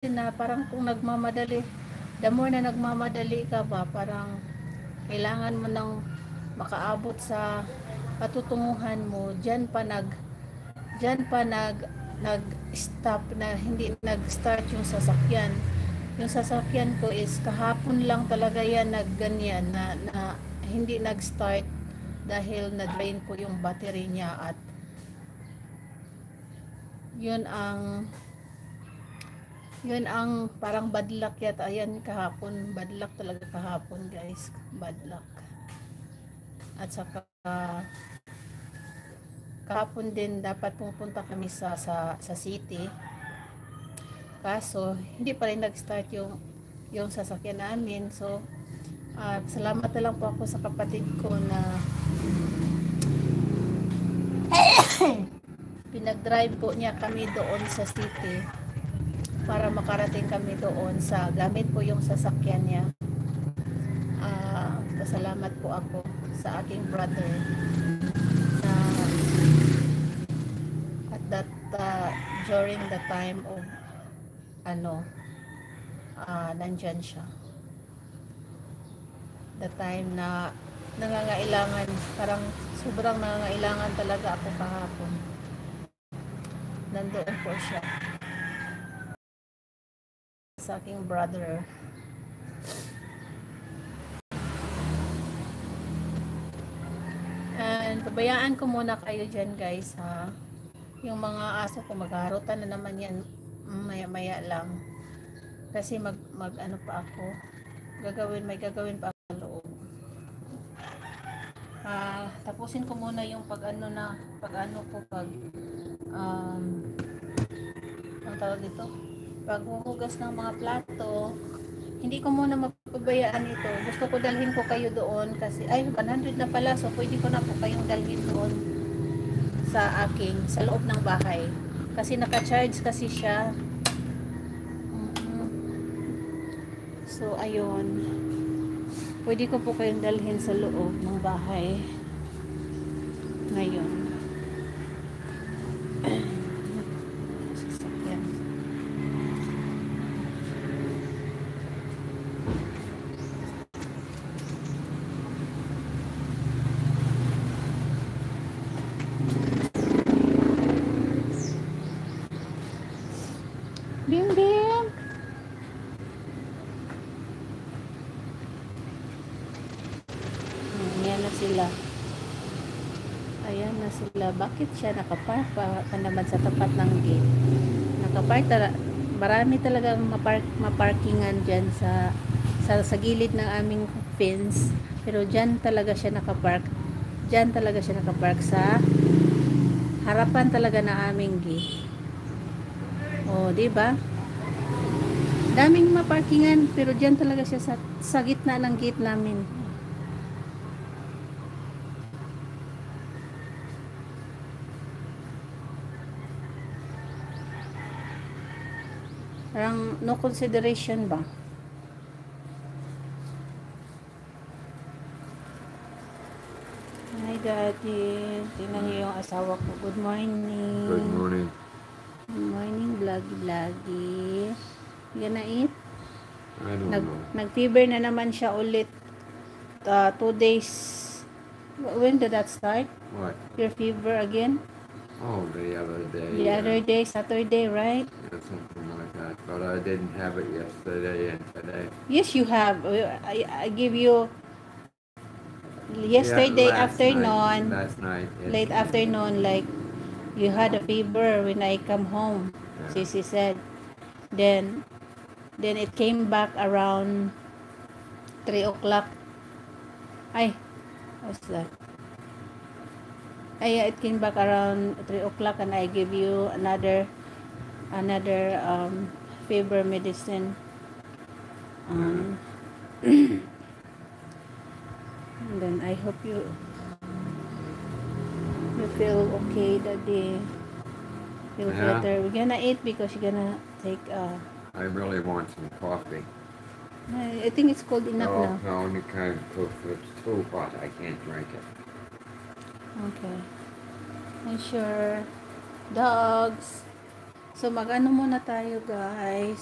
na parang kung nagmamadali, the more na nagmamadali ka ba, parang kailangan mo nang makaabot sa patutunguhan mo, diyan pa nag-stop na hindi nag-start yung sasakyan. Yung sasakyan ko is kahapon lang talaga yan nagganyan na hindi nag-start dahil na-drain ko yung battery niya at yun ang parang bad luck yata. Ayan kahapon, bad luck talaga kahapon guys, bad luck. At saka kahapon din dapat pupunta kami sa city, kaso hindi pa rin nag-start yung sasakyan namin. So salamat na lang po ako sa kapatid ko na pinag-drive po niya kami doon sa city para makarating kami doon sa gamit po yung sasakyan niya. Pasalamat po ako sa aking brother na at that during the time of nandyan siya, the time na nangangailangan, parang sobrang nangangailangan talaga ako kahapon, nandoon po siya sa aking brother. And pabayaan ko muna kayo dyan guys ha. Yung mga aso ko magharutan na naman yan maya maya lang kasi mag ano pa ako, may gagawin pa ako sa loob. Tapusin ko muna yung pag ang tawag dito, paghuhugas ng mga plato. Hindi ko muna mapabayaan ito. Gusto ko dalhin ko kayo doon kasi ay 100 na pala, so pwede ko na po kayong dalhin doon sa loob ng bahay kasi naka-charge kasi siya. So ayun, pwede ko po kayong dalhin sa loob ng bahay ngayon. Sasakyan. Bim bim. Ayan na sila. Ayan na sila. Bakit siya nakapark pa naman sa tapat ng gate? Nakapark marami talaga maparkingan dyan sa gilid ng aming fence. Pero dyan talaga siya nakapark. Dyan talaga siya nakapark sa harapan talaga ng aming gate. Oh, di ba? Daming maparkingan pero dyan talaga siya sa gitna ng gate namin. Parang no consideration ba? Hi Daddy, tingnan niyo yung asawa ko. Good morning. Good morning. Good morning, vloggy. You gonna eat? I don't know. Nag-fever na naman siya ulit. 2 days. When did that start? What? Your fever again? Oh, the other day. The other day, Saturday, right? Yeah, something like that. But I didn't have it yesterday and today. Yes, you have. I give you yesterday Yeah, afternoon. Last night. Late afternoon, like you had a fever when I come home. Yeah. Sissy said. Then it came back around 3 o'clock. Ay, what's that? It came back around 3 o'clock and I give you another fever medicine. And then I hope you feel okay that day. Feel better. We're gonna eat because you're gonna take I really want some coffee. I think it's cold enough now. No, any kind of coffee. It's too hot. I can't drink it. Okay. And sure. Dogs. So mag-ano muna tayo guys.